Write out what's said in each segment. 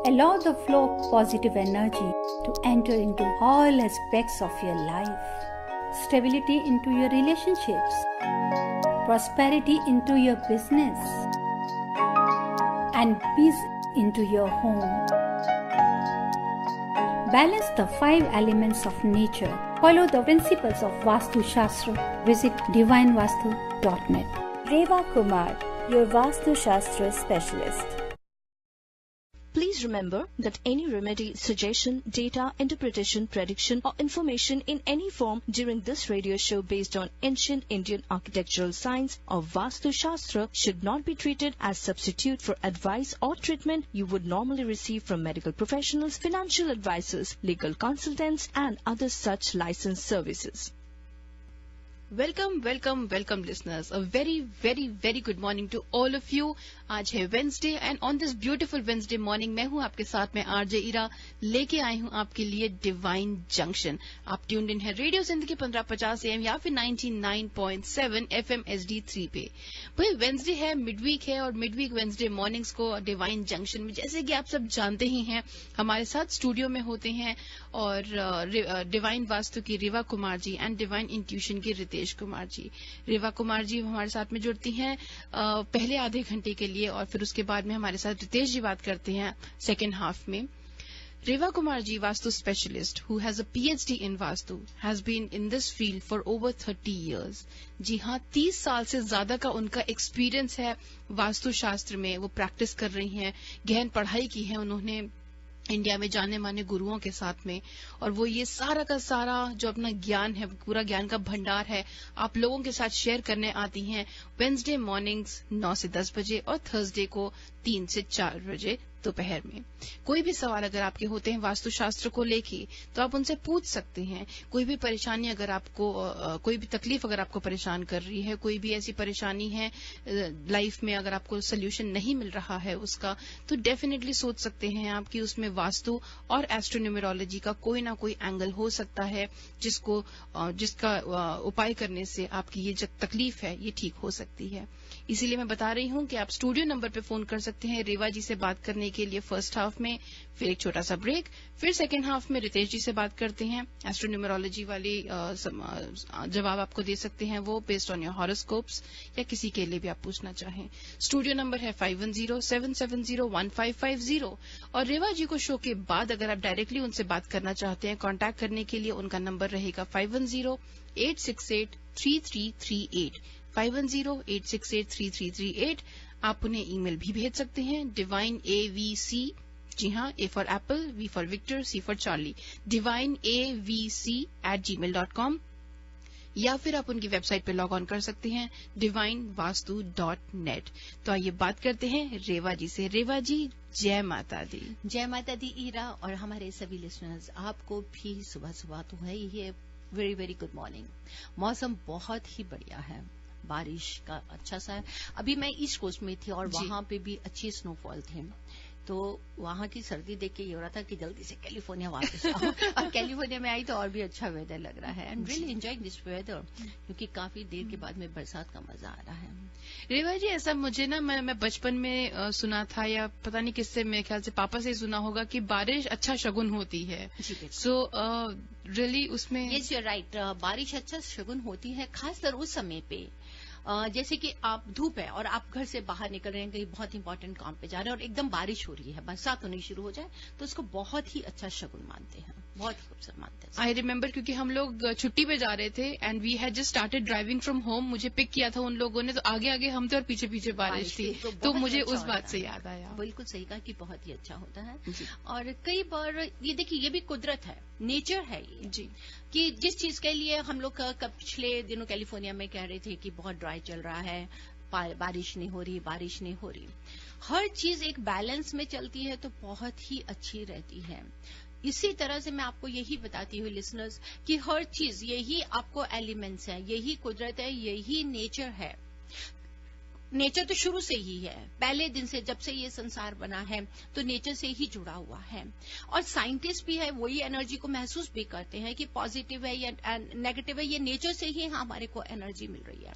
Allow the flow of positive energy to enter into all aspects of your life. Stability into your relationships. Prosperity into your business. And peace into your home. Balance the 5 elements of nature. Follow the principles of Vastu Shastra. Visit divinevastu.net. Reva Kumar, your Vastu Shastra specialist. Please remember that any remedy, suggestion, data, interpretation, prediction or information in any form during this radio show based on ancient Indian architectural science or Vastu Shastra should not be treated as substitute for advice or treatment you would normally receive from medical professionals, financial advisors, legal consultants and other such licensed services. Welcome welcome welcome listeners, a very very very good morning to all of you. आज है Wednesday and on this beautiful Wednesday morning मैं हूं आपके साथ में RJ इरा, लेके आई हूं आपके लिए डिवाइन जंक्शन। आप ट्यून्ड इन है रेडियो जिंदगी 1550 AM या फिर 99.7 FM HD3 पे। भाई वेंसडे है, मिडवीक है और मिडवीक वेंसडे मॉर्निंग्स को डिवाइन जंक्शन में जैसे कि आप सब जानते ही हैं हमारे साथ स्टूडियो में होते हैं और डिवाइन वास्तु की रेवा Kumar ji and divine intuition की रितेश कुमार जी। रेवा कुमार जी हमारे साथ में जुड़ती हैं पहले आधे घंटे के लिए और फिर उसके बाद में हमारे साथ रितेश जी बात करते हैं सेकेंड हाफ में। Reva Kumar ji, Vastu specialist who has a PhD in Vastu, has been in this field for over 30 years. जी हाँ, 30 साल से ज्यादा का उनका एक्सपीरियंस है वास्तु शास्त्र में। वो प्रैक्टिस कर रही हैं, गहन पढ़ाई की है उन्होंने इंडिया में जाने माने गुरुओं के साथ में, और वो ये सारा का सारा जो अपना ज्ञान है, पूरा ज्ञान का भंडार है, आप लोगों के साथ शेयर करने आती हैं वेंसडे मॉर्निंग्स 9 से 10 बजे और थर्सडे को 3 से 4 बजे दोपहर में। कोई भी सवाल अगर आपके होते हैं वास्तुशास्त्र को लेके तो आप उनसे पूछ सकते हैं। कोई भी परेशानी अगर आपको कोई भी तकलीफ अगर आपको परेशान कर रही है, कोई भी ऐसी परेशानी है लाइफ में अगर आपको सोल्यूशन नहीं मिल रहा है उसका, तो डेफिनेटली सोच सकते हैं आप कि उसमें वास्तु और एस्ट्रोन्यूमेरोलॉजी का कोई ना कोई एंगल हो सकता है जिसका उपाय करने से आपकी ये जो तकलीफ है ये ठीक हो सकती है। इसीलिए मैं बता रही हूं कि आप स्टूडियो नंबर पे फोन कर सकते हैं रेवा जी से बात करने के लिए फर्स्ट हाफ में, फिर एक छोटा सा ब्रेक, फिर सेकेंड हाफ में रितेश जी से बात करते हैं। एस्ट्रोन्यूमेरोलॉजी वाली जवाब आपको दे सकते हैं वो बेस्ड ऑन योर हॉरोस्कोप्स, या किसी के लिए भी आप पूछना चाहें। स्टूडियो नंबर है 5107701550 और रेवा जी को शो के बाद अगर आप डायरेक्टली उनसे बात करना चाहते हैं कॉन्टैक्ट करने के लिए उनका नंबर रहेगा 5108683338 5108683338। आप उन्हें ईमेल भी भेज सकते हैं divineavc, जी हाँ, A for apple, V for Victor, C for Charlie, divineavc@gmail.com, या फिर आप उनकी वेबसाइट पे लॉग ऑन कर सकते हैं divinevastu.net। तो आइए बात करते हैं रेवा जी से। रेवा जी, जय माता दी। जय माता दी ईरा, और हमारे सभी लिसनर्स आपको भी सुबह सुबह तो है ही, वेरी वेरी गुड मॉर्निंग। मौसम बहुत ही बढ़िया है, बारिश का अच्छा सा है। अभी मैं ईस्ट कोस्ट में थी और वहां पे भी अच्छी स्नोफॉल थे, तो वहां की सर्दी देख के ये हो रहा था कि जल्दी से कैलिफोर्निया वापस आओ। और कैलिफोर्निया में आई तो और भी अच्छा वेदर लग रहा है। I am really enjoying this weather, क्योंकि काफी देर के बाद में बरसात का मजा आ रहा है। रेवा जी, ऐसा मुझे ना मैं बचपन में सुना था, या पता नहीं किससे, मेरे ख्याल से पापा से सुना होगा कि बारिश अच्छा शगुन होती है। सो रियली उसमें यस यू आर राइट, बारिश अच्छा शगुन होती है, खासकर उस समय पे जैसे कि आप धूप है और आप घर से बाहर निकल रहे हैं, कहीं बहुत इंपॉर्टेंट काम पे जा रहे हैं और एकदम बारिश हो रही है, बरसात होनी शुरू हो जाए, तो उसको बहुत ही अच्छा शगुन मानते हैं, बहुत खूबसूरत मानते हैं। आई रिमेम्बर, क्योंकि हम लोग छुट्टी पे जा रहे थे and we had just started driving from home. मुझे पिक किया था उन लोगों ने, तो आगे आगे हम थे और पीछे पीछे बारिश थी, तो मुझे उस बात से याद आया। बिल्कुल सही कहा कि बहुत ही अच्छा होता है। और कई बार ये देखिए, ये भी कुदरत है, नेचर है ये जी, कि जिस चीज के लिए हम लोग पिछले दिनों कैलिफोर्निया में कह रहे थे कि बहुत ड्राई चल रहा है, बारिश नहीं हो रही, बारिश नहीं हो रही, हर चीज एक बैलेंस में चलती है तो बहुत ही अच्छी रहती है। इसी तरह से मैं आपको यही बताती हूँ लिसनर्स कि हर चीज, यही आपको एलिमेंट्स है, यही कुदरत है, यही नेचर है। नेचर तो शुरू से ही है, पहले दिन से, जब से ये संसार बना है तो नेचर से ही जुड़ा हुआ है। और साइंटिस्ट भी है, वही एनर्जी को महसूस भी करते हैं कि पॉजिटिव है या नेगेटिव है, ये नेचर से ही हमारे को एनर्जी मिल रही है।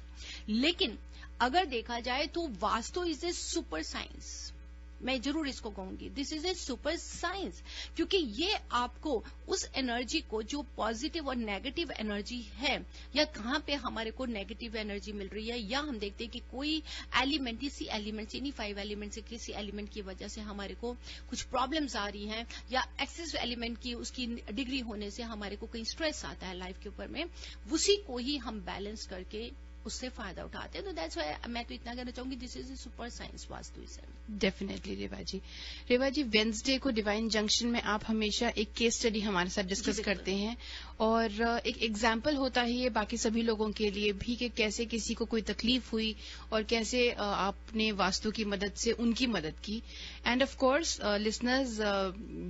लेकिन अगर देखा जाए तो vastu is a super science, मैं जरूर इसको कहूंगी this is a super science, क्योंकि ये आपको उस एनर्जी को जो पॉजिटिव और नेगेटिव एनर्जी है, या कहाँ पे हमारे को नेगेटिव एनर्जी मिल रही है, या हम देखते हैं कि कोई एलिमेंट, इसी एलिमेंट इन्हीं 5 एलिमेंट से किसी एलिमेंट की वजह से हमारे को कुछ प्रॉब्लम्स आ रही हैं, या एक्सेस एलिमेंट की उसकी डिग्री होने से हमारे को कहीं स्ट्रेस आता है लाइफ के ऊपर में, उसी को ही हम बैलेंस करके उससे फायदा उठाते हैं। तो दैट्स व्हाई मैं तो इतना कहना चाहूंगी this is a super science vastu इसे। डेफिनेटली रेवा जी वेंसडे को डिवाइन जंक्शन में आप हमेशा एक केस स्टडी हमारे साथ डिस्कस करते हैं, और एक एग्जाम्पल होता है ये बाकी सभी लोगों के लिए भी कि कैसे किसी को कोई तकलीफ हुई और कैसे आपने वास्तु की मदद से उनकी मदद की। एंड ऑफ कोर्स लिसनर्स,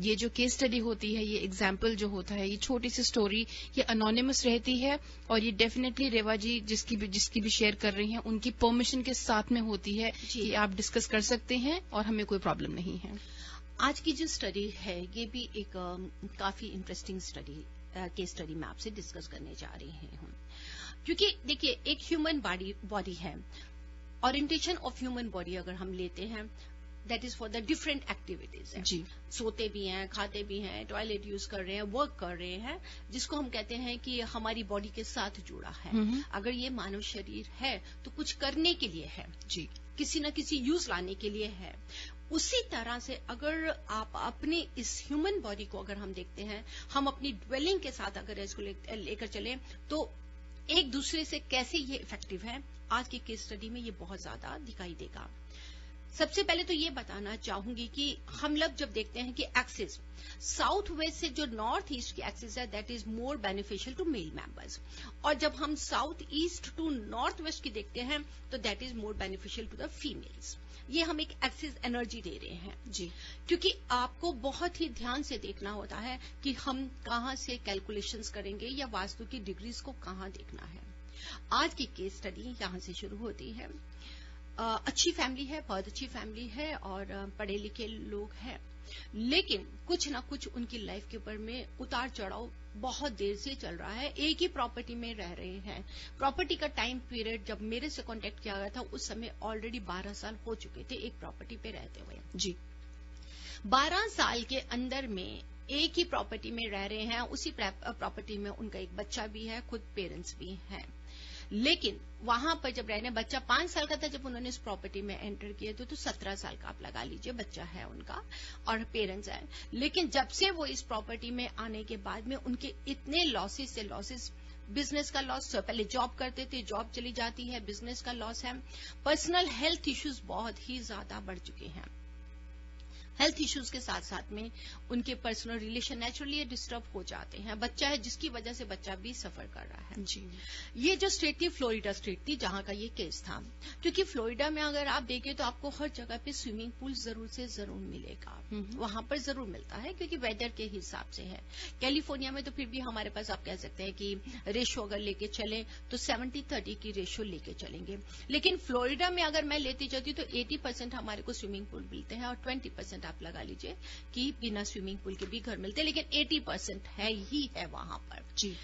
ये जो केस स्टडी होती है, ये एग्जाम्पल जो होता है, ये छोटी सी स्टोरी, ये अनोनिमस रहती है, और ये डेफिनेटली रेवा जी जिसकी भी शेयर कर रही हैं उनकी परमिशन के साथ में होती है कि आप डिस्कस कर सकते हैं और हमें कोई प्रॉब्लम नहीं है। आज की जो स्टडी है ये भी एक काफी इंटरेस्टिंग स्टडी केस स्टडी में आपसे डिस्कस करने जा रही हूँ, क्योंकि देखिए एक ह्यूमन बॉडी है, ओरिएंटेशन ऑफ ह्यूमन बॉडी अगर हम लेते हैं that is for the different activities जी, सोते भी हैं, खाते भी हैं, टॉयलेट यूज कर रहे हैं, वर्क कर रहे हैं, जिसको हम कहते हैं कि हमारी बॉडी के साथ जुड़ा है। अगर ये मानव शरीर है तो कुछ करने के लिए है जी, किसी न किसी यूज लाने के लिए है। उसी तरह से अगर आप अपने इस ह्यूमन बॉडी को अगर हम देखते हैं, हम अपनी ड्वेलिंग के साथ अगर इसको लेकर चलें तो एक दूसरे से कैसे ये इफेक्टिव है, आज की केस स्टडी में ये बहुत ज्यादा दिखाई देगा। सबसे पहले तो ये बताना चाहूंगी कि हम लोग जब देखते हैं कि एक्सिस साउथ वेस्ट से जो नॉर्थ ईस्ट की एक्सिस है that is more beneficial to male members, और जब हम south east to north west की देखते हैं तो that is more beneficial to the females. ये हम एक एक्सिस एनर्जी दे रहे हैं जी, क्योंकि आपको बहुत ही ध्यान से देखना होता है कि हम कहाँ से कैलकुलेशंस करेंगे या वास्तु की डिग्रीज को कहाँ देखना है। आज की केस स्टडी यहाँ से शुरू होती है। अच्छी फैमिली है, बहुत अच्छी फैमिली है और पढ़े लिखे लोग हैं, लेकिन कुछ ना कुछ उनकी लाइफ के ऊपर में उतार चढ़ाव बहुत देर से चल रहा है। एक ही प्रॉपर्टी में रह रहे हैं। प्रॉपर्टी का टाइम पीरियड जब मेरे से कांटेक्ट किया गया था उस समय ऑलरेडी 12 साल हो चुके थे एक प्रॉपर्टी पे रहते हुए जी। 12 साल के अंदर में एक ही प्रॉपर्टी में रह रहे हैं, उसी प्रॉपर्टी में उनका एक बच्चा भी है, खुद पेरेंट्स भी हैं। लेकिन वहां पर जब रहने, बच्चा 5 साल का था जब उन्होंने इस प्रॉपर्टी में एंटर किए तो 17 साल का आप लगा लीजिए बच्चा है उनका और पेरेंट्स हैं। लेकिन जब से वो इस प्रॉपर्टी में आने के बाद में उनके इतने लॉसेस से लॉसेस, बिजनेस का लॉस, पहले जॉब करते थे, जॉब चली जाती है, बिजनेस का लॉस है, पर्सनल हेल्थ इश्यूज बहुत ही ज्यादा बढ़ चुके हैं। हेल्थ इश्यूज के साथ साथ में उनके पर्सनल रिलेशन नेचुरली डिस्टर्ब हो जाते हैं। बच्चा है जिसकी वजह से बच्चा भी सफर कर रहा है जी। ये जो स्टेट थी फ्लोरिडा स्टेट थी जहां का ये केस था, क्योंकि फ्लोरिडा में अगर आप देखें तो आपको हर जगह पे स्विमिंग पूल जरूर से जरूर मिलेगा, वहां पर जरूर मिलता है क्योंकि वेदर के हिसाब से है। कैलिफोर्निया में तो फिर भी हमारे पास आप कह सकते हैं कि रेशो अगर लेके चले तो 70-30 की रेशो लेके चलेंगे, लेकिन फ्लोरिडा में अगर मैं लेती जाती तो 80% हमारे को स्विमिंग पूल मिलते हैं और 20% आप लगा लीजिए कि बिना स्विमिंग पूल के भी घर मिलते हैं, लेकिन 80% है ही है वहां पर जी।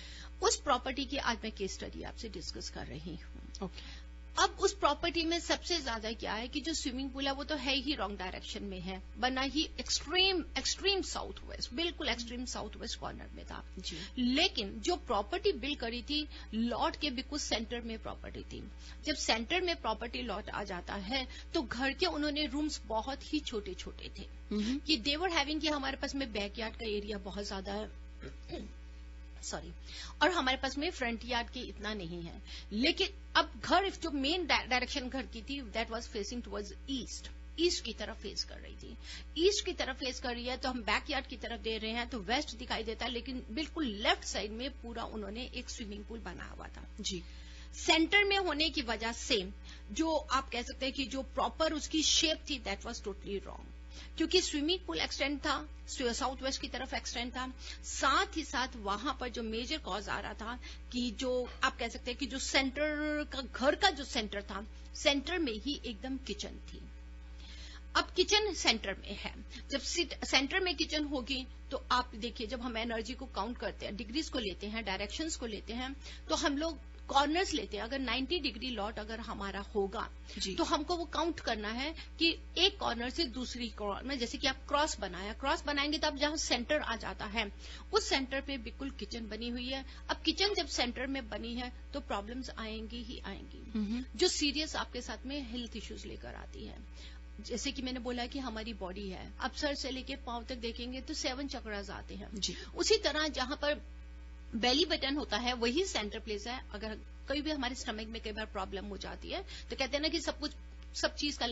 उस प्रॉपर्टी की आज मैं केस स्टडी आपसे डिस्कस कर रही हूँ। अब उस प्रॉपर्टी में सबसे ज्यादा क्या है कि जो स्विमिंग पूल है वो तो है ही रॉन्ग डायरेक्शन में है, बना ही एक्सट्रीम साउथ वेस्ट, बिल्कुल एक्सट्रीम साउथ वेस्ट कॉर्नर में था जी। लेकिन जो प्रॉपर्टी बिल्ड करी थी लॉट के बिल्कुल सेंटर में प्रॉपर्टी थी। जब सेंटर में प्रॉपर्टी लॉट आ जाता है तो घर के उन्होंने रूम्स बहुत ही छोटे छोटे थे कि देवर हैविंग कि हमारे पास में बैकयार्ड का एरिया बहुत ज्यादा है सॉरी, और हमारे पास में फ्रंट यार्ड के इतना नहीं है। लेकिन अब घर जो मेन डायरेक्शन घर की थी that was facing towards east की तरफ फेस कर रही थी। ईस्ट की तरफ फेस कर रही है तो हम बैकयार्ड की तरफ दे रहे हैं तो वेस्ट दिखाई देता है, लेकिन बिल्कुल लेफ्ट साइड में पूरा उन्होंने एक स्विमिंग पूल बना हुआ था जी। सेंटर में होने की वजह से जो आप कह सकते हैं कि जो प्रॉपर उसकी शेप थी दैट वाज टोटली रॉन्ग, क्योंकि स्विमिंग पूल एक्सटेंड था, साउथ वेस्ट की तरफ एक्सटेंड था, साथ ही साथ वहां पर जो मेजर कॉज आ रहा था कि जो आप कह सकते हैं कि जो सेंटर का घर का जो सेंटर था, सेंटर में ही एकदम किचन थी। अब किचन सेंटर में है, जब सेंटर में किचन होगी तो आप देखिए जब हम एनर्जी को काउंट करते हैं, डिग्रीज को लेते हैं, डायरेक्शंस को लेते हैं, तो हम लोग कॉर्नर्स लेते हैं, अगर 90 डिग्री लॉट अगर हमारा होगा तो हमको वो काउंट करना है कि एक कॉर्नर से दूसरी कॉर्नर में, जैसे कि आप क्रॉस बनाएंगे तो अब जहां सेंटर आ जाता है उस सेंटर पे बिल्कुल किचन बनी हुई है। अब किचन जब सेंटर में बनी है तो प्रॉब्लम्स आएंगी ही आएंगी, जो सीरियस आपके साथ में हेल्थ इश्यूज लेकर आती है। जैसे कि मैंने बोला कि हमारी बॉडी है, अब सर से लेके पांव तक देखेंगे तो 7 चक्रास आते हैं। उसी तरह जहां पर बेली बटन होता है वही सेंटर प्लेस है। अगर कभी भी हमारे स्टमक में कई बार प्रॉब्लम हो जाती है तो कहते हैं ना कि सब चीज का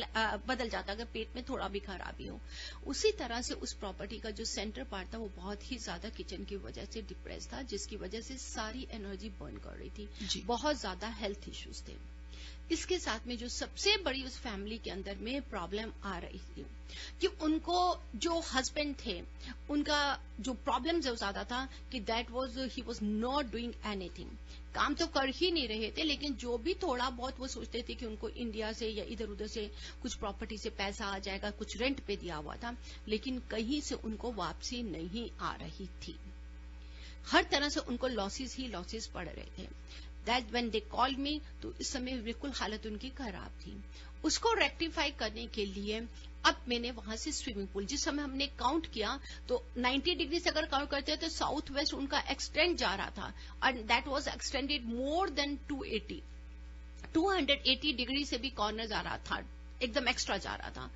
बदल जाता है अगर पेट में थोड़ा भी खराबी हो। उसी तरह से उस प्रॉपर्टी का जो सेंटर पार्ट था वो बहुत ही ज्यादा किचन की वजह से डिप्रेस था, जिसकी वजह से सारी एनर्जी बर्न कर रही थी, बहुत ज्यादा हेल्थ इश्यूज थे। इसके साथ में जो सबसे बड़ी उस फैमिली के अंदर में प्रॉब्लम आ रही थी कि उनको जो हस्बैंड थे उनका जो प्रॉब्लम जो ज्यादा था कि he was not doing anything, काम तो कर ही नहीं रहे थे, लेकिन जो भी थोड़ा बहुत वो सोचते थे कि उनको इंडिया से या इधर उधर से कुछ प्रॉपर्टी से पैसा आ जाएगा, कुछ रेंट पे दिया हुआ था, लेकिन कहीं से उनको वापसी नहीं आ रही थी। हर तरह से उनको लॉसेस ही लॉसेस पड़ रहे थे। That when they called me, तो इस समय बिल्कुल हालत उनकी खराब थी। उसको रेक्टिफाई करने के लिए अब मैंने वहां से स्विमिंग पूल, जिस समय हमने काउंट किया तो 90 डिग्री से अगर काउंट करते हैं तो साउथ वेस्ट उनका एक्सटेंड जा रहा था, and that was extended more than 280 degree से भी कॉर्नर जा रहा था, एकदम एक्स्ट्रा जा रहा था।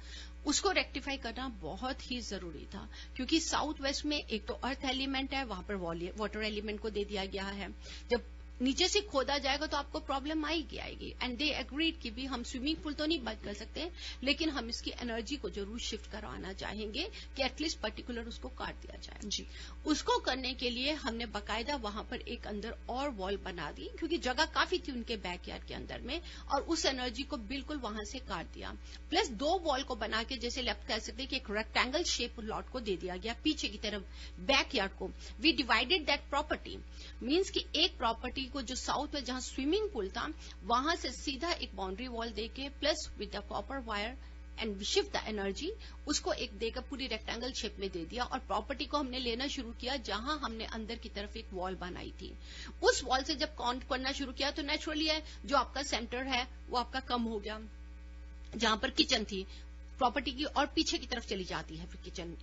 उसको रेक्टिफाई करना बहुत ही जरूरी था, क्योंकि साउथ वेस्ट में एक तो अर्थ एलिमेंट है, वहां पर वाटर एलिमेंट को दे दिया गया है। जब नीचे से खोदा जाएगा तो आपको प्रॉब्लम आएगी। एंड दे एग्रीड कि भी हम स्विमिंग पूल तो नहीं बंद कर सकते, लेकिन हम इसकी एनर्जी को जरूर शिफ्ट करवाना चाहेंगे कि एटलीस्ट पर्टिकुलर उसको काट दिया जाए। उसको करने के लिए हमने बाकायदा वहां पर एक अंदर और वॉल बना दी, क्योंकि जगह काफी थी उनके बैकयार्ड के अंदर में, और उस एनर्जी को बिल्कुल वहां से काट दिया। प्लस 2 वॉल को बना के, जैसे लेफ्ट कह सकते कि एक रेक्टेंगल शेप लॉट को दे दिया गया पीछे की तरफ बैकयार्ड को। We divided that property, means कि एक प्रॉपर्टी को जो साउथ में जहां स्विमिंग पूल था वहां से सीधा एक बाउंड्री वॉल देके plus with the copper wire and shift the energy, उसको एक देकर पूरी रेक्टेंगल शेप में दे दिया। और प्रॉपर्टी को हमने लेना शुरू किया जहां हमने अंदर की तरफ एक वॉल बनाई थी। उस वॉल से जब काउंट करना शुरू किया तो नेचुरली है जो आपका सेंटर है वो आपका कम हो गया। जहां पर किचन थी प्रॉपर्टी की और पीछे की तरफ चली जाती है, फिर किचन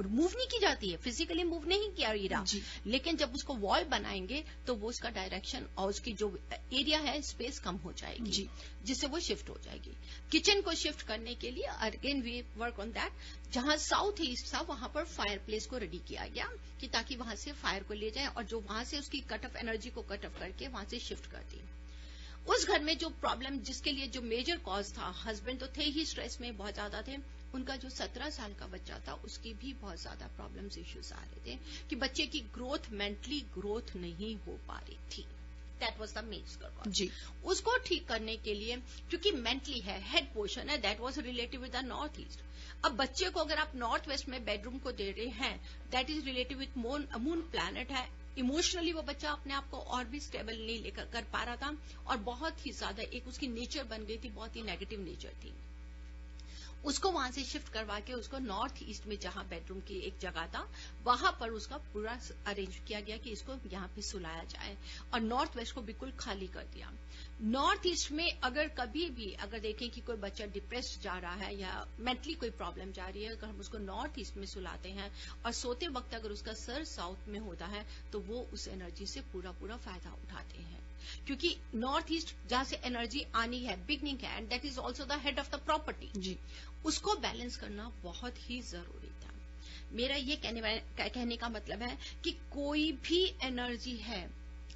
मूव नहीं की जाती है, फिजिकली मूव नहीं किया हीरा, लेकिन जब उसको वॉल बनाएंगे तो वो उसका डायरेक्शन और उसकी जो एरिया है स्पेस कम हो जाएगी, जिससे वो शिफ्ट हो जाएगी। किचन को शिफ्ट करने के लिए again we work on that, जहां साउथ ईस्ट था वहां पर फायर प्लेस को रेडी किया गया कि ताकि वहां से फायर को ले जाए और जो वहां से उसकी कट ऑफ एनर्जी को कट ऑफ करके वहां से शिफ्ट कर दी। उस घर में जो प्रॉब्लम, जिसके लिए जो मेजर कॉज था, हस्बैंड तो थे ही स्ट्रेस में बहुत ज्यादा थे, उनका जो 17 साल का बच्चा था उसकी भी बहुत ज्यादा प्रॉब्लम्स इश्यूज आ रहे थे कि बच्चे की ग्रोथ, मेंटली ग्रोथ नहीं हो पा रही थी। That was the major cause. उसको ठीक करने के लिए, क्योंकि मेंटली है, हेड पोर्शन है, that was related with the north east. अब बच्चे को अगर आप नॉर्थ वेस्ट में बेडरूम को दे रहे हैं, that is related with moon planet है। इमोशनली वो बच्चा अपने आप को और भी स्टेबल नहीं लेकर कर पा रहा था, और बहुत ही ज्यादा एक उसकी नेचर बन गई थी, बहुत ही नेगेटिव नेचर थी। उसको वहां से शिफ्ट करवा के उसको नॉर्थ ईस्ट में जहां बेडरूम की एक जगह था वहां पर उसका पूरा अरेंज किया गया कि इसको यहाँ पे सुलाया जाए, और नॉर्थ वेस्ट को बिल्कुल खाली कर दिया। नॉर्थ ईस्ट में अगर कभी भी अगर देखें कि कोई बच्चा डिप्रेस्ड जा रहा है या मेंटली कोई प्रॉब्लम जा रही है, अगर हम उसको नॉर्थ ईस्ट में सुलाते हैं और सोते वक्त अगर उसका सर साउथ में होता है तो वो उस एनर्जी से पूरा फायदा उठाते हैं, क्योंकि नॉर्थ ईस्ट जहां से एनर्जी आनी है, बिगनिंग है, and that is also the head of the property. उसको बैलेंस करना बहुत ही जरूरी था। मेरा ये कहने का मतलब है कि कोई भी एनर्जी है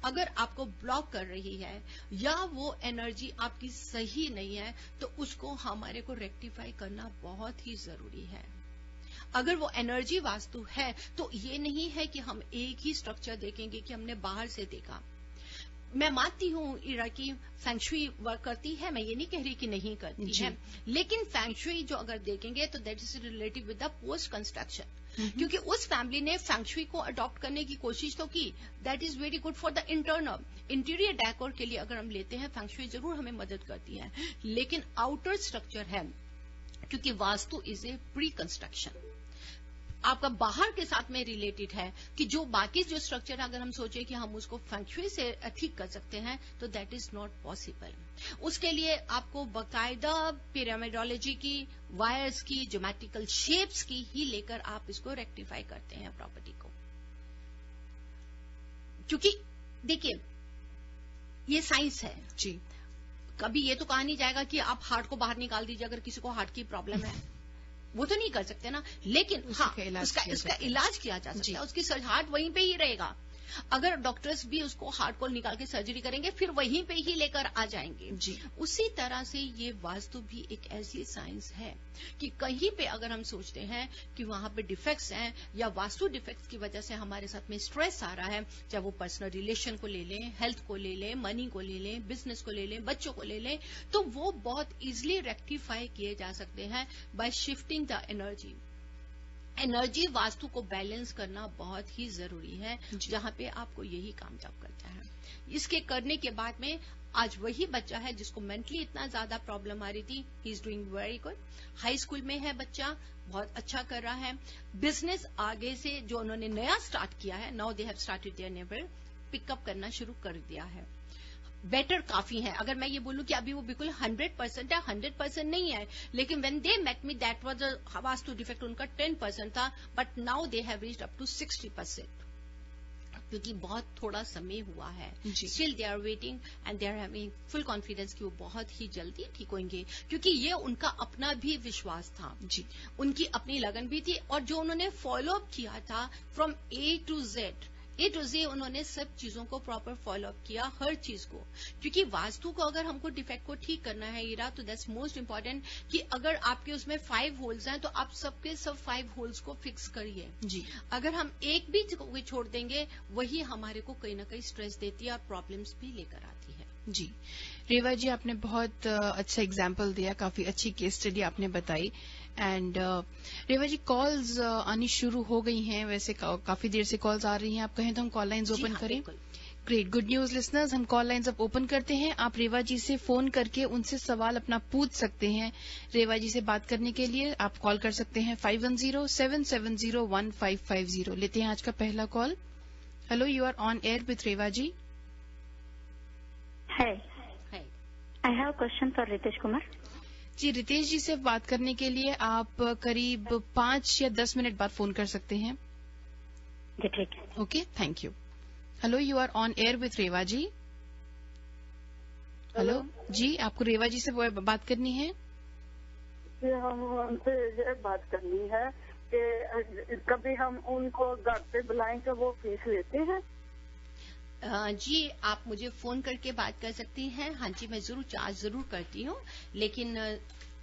अगर आपको ब्लॉक कर रही है या वो एनर्जी आपकी सही नहीं है तो उसको हमारे को रेक्टिफाई करना बहुत ही जरूरी है। अगर वो एनर्जी वास्तु है तो ये नहीं है कि हम एक ही स्ट्रक्चर देखेंगे कि हमने बाहर से देखा। मैं मानती हूँ इरा की फैंगशुई वर्क करती है, मैं ये नहीं कह रही कि नहीं करती है, लेकिन फैंगशुई जो अगर देखेंगे तो that is related with the post construction, क्योंकि उस फैमिली ने फैंगशुई को अडॉप्ट करने की कोशिश तो की। That is very good for the interior decor के लिए अगर हम लेते हैं फैंगशुई जरूर हमें मदद करती है, लेकिन आउटर स्ट्रक्चर है, क्योंकि vastu is a pre construction. आपका बाहर के साथ में रिलेटेड है, कि जो बाकी जो स्ट्रक्चर अगर हम सोचे कि हम उसको फेंगशुई से ठीक कर सकते हैं, तो दैट इज नॉट पॉसिबल। उसके लिए आपको बाकायदा पिरामिडोलॉजी की, वायर्स की, ज्योमेट्रिकल शेप्स की ही लेकर आप इसको रेक्टिफाई करते हैं प्रॉपर्टी को। क्योंकि देखिए ये साइंस है जी, कभी ये तो कहा नहीं जाएगा कि आप हार्ट को बाहर निकाल दीजिए अगर किसी को हार्ट की प्रॉब्लम है, वो तो नहीं कर सकते ना, लेकिन हाँ उसका इलाज किया जा सकता है, उसकी हार्ट वहीं पे ही रहेगा। अगर डॉक्टर्स भी उसको हार्ट को निकाल के सर्जरी करेंगे फिर वहीं पे ही लेकर आ जाएंगे जी। उसी तरह से ये वास्तु भी एक ऐसी साइंस है कि कहीं पे अगर हम सोचते हैं कि वहां पे डिफेक्ट्स हैं या वास्तु डिफेक्ट्स की वजह से हमारे साथ में स्ट्रेस आ रहा है, चाहे वो पर्सनल रिलेशन को ले लें, हेल्थ को ले लें, मनी को ले लें, बिजनेस को ले लें, बच्चों को ले लें, तो वो बहुत इजिली रेक्टिफाई किए जा सकते हैं bye shifting the energy. Energy vastu को बैलेंस करना बहुत ही जरूरी है, जहां पे आपको यही कामयाब करता है। इसके करने के बाद में आज वही बच्चा है जिसको मेंटली इतना ज्यादा प्रॉब्लम आ रही थी, he is doing very good. High school में है बच्चा, बहुत अच्छा कर रहा है। बिजनेस आगे से जो उन्होंने नया स्टार्ट किया है, now they have started their neighbour, pickup करना शुरू कर दिया है। बेटर काफी है। अगर मैं ये बोलूं कि अभी वो बिल्कुल 100% है, 100% नहीं है, लेकिन when they met me that was a vastu defect उनका 10% था, but now they have reached up to 60%, क्योंकि बहुत थोड़ा समय हुआ है। Still they are waiting and they are having full confidence कि वो बहुत ही जल्दी ठीक होंगे, क्योंकि ये उनका अपना भी विश्वास था जी, उनकी अपनी लगन भी थी, और जो उन्होंने फॉलो अप किया था फ्रॉम ए टू जेड, उन्होंने सब चीजों को प्रॉपर फॉलो अप किया, हर चीज को। क्योंकि वास्तु को अगर हमको डिफेक्ट को ठीक करना है ईरा, तो दैट्स मोस्ट इम्पोर्टेंट कि अगर आपके उसमें 5 होल्स हैं तो आप सबके सब 5 होल्स को फिक्स करिए जी। अगर हम एक भी छोड़ देंगे, वही हमारे को कहीं ना कहीं स्ट्रेस देती है और प्रॉब्लम्स भी लेकर आती है जी। रेवा जी, आपने बहुत अच्छा एग्जाम्पल दिया, काफी अच्छी केस स्टडी आपने बताई। एंड रेवा जी, कॉल्स आनी शुरू हो गई हैं, वैसे काफी देर से कॉल्स आ रही हैं, आप कहें तो हम कॉल लाइन्स ओपन करें? ग्रेट, गुड न्यूज लिसनर्स, हम कॉल लाइन्स अब ओपन करते हैं। आप रेवा जी से फोन करके उनसे सवाल अपना पूछ सकते हैं। रेवा जी से बात करने के लिए आप कॉल कर सकते हैं 5107701550। लेते हैं आज का पहला call. Hello, you are on air with Reva ji. Hi. I have a question for Ritesh Kumar. जी, रितेश जी से बात करने के लिए आप करीब 5 या 10 मिनट बाद फोन कर सकते हैं। जी ठीक है। Okay, thank you. Hello, you are on air with Reva ji. Hello जी, आपको रेवा जी से बात करनी है? जी, हम उनसे ये बात करनी है कि कभी हम उनको घर पे बुलाएं तो वो फीस लेते हैं? जी, आप मुझे फोन करके बात कर सकती हैं। हाँ जी, मैं जरूर चार्ज जरूर करती हूँ, लेकिन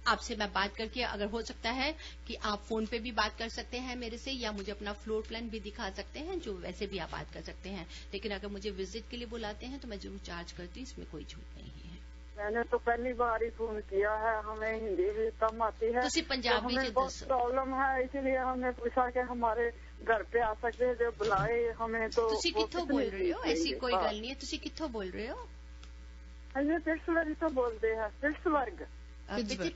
आपसे मैं बात करके, अगर हो सकता है कि आप फोन पे भी बात कर सकते हैं मेरे से, या मुझे अपना फ्लोर प्लान भी दिखा सकते हैं, जो वैसे भी आप बात कर सकते हैं। लेकिन अगर मुझे विजिट के लिए बुलाते हैं तो मैं जरूर चार्ज करती हूँ, इसमें कोई झूठ नहीं है। मैंने तो पहली बार ही फोन किया है, हमें हिंदी भी कम आती है, तो पंजाबी हमें बहुत प्रॉब्लम है, इसलिए हमने पूछा कि हमारे घर पे आ सकते हैं, जो बुलाए हमें। तो तुसी कित्थों बोल रहे हो? ऐसी कोई गल नहीं है। तुसी कित्थों बोल रहे हो? अरे पिट्सबर्ग तो बोलते हैं, पिट्सबर्ग।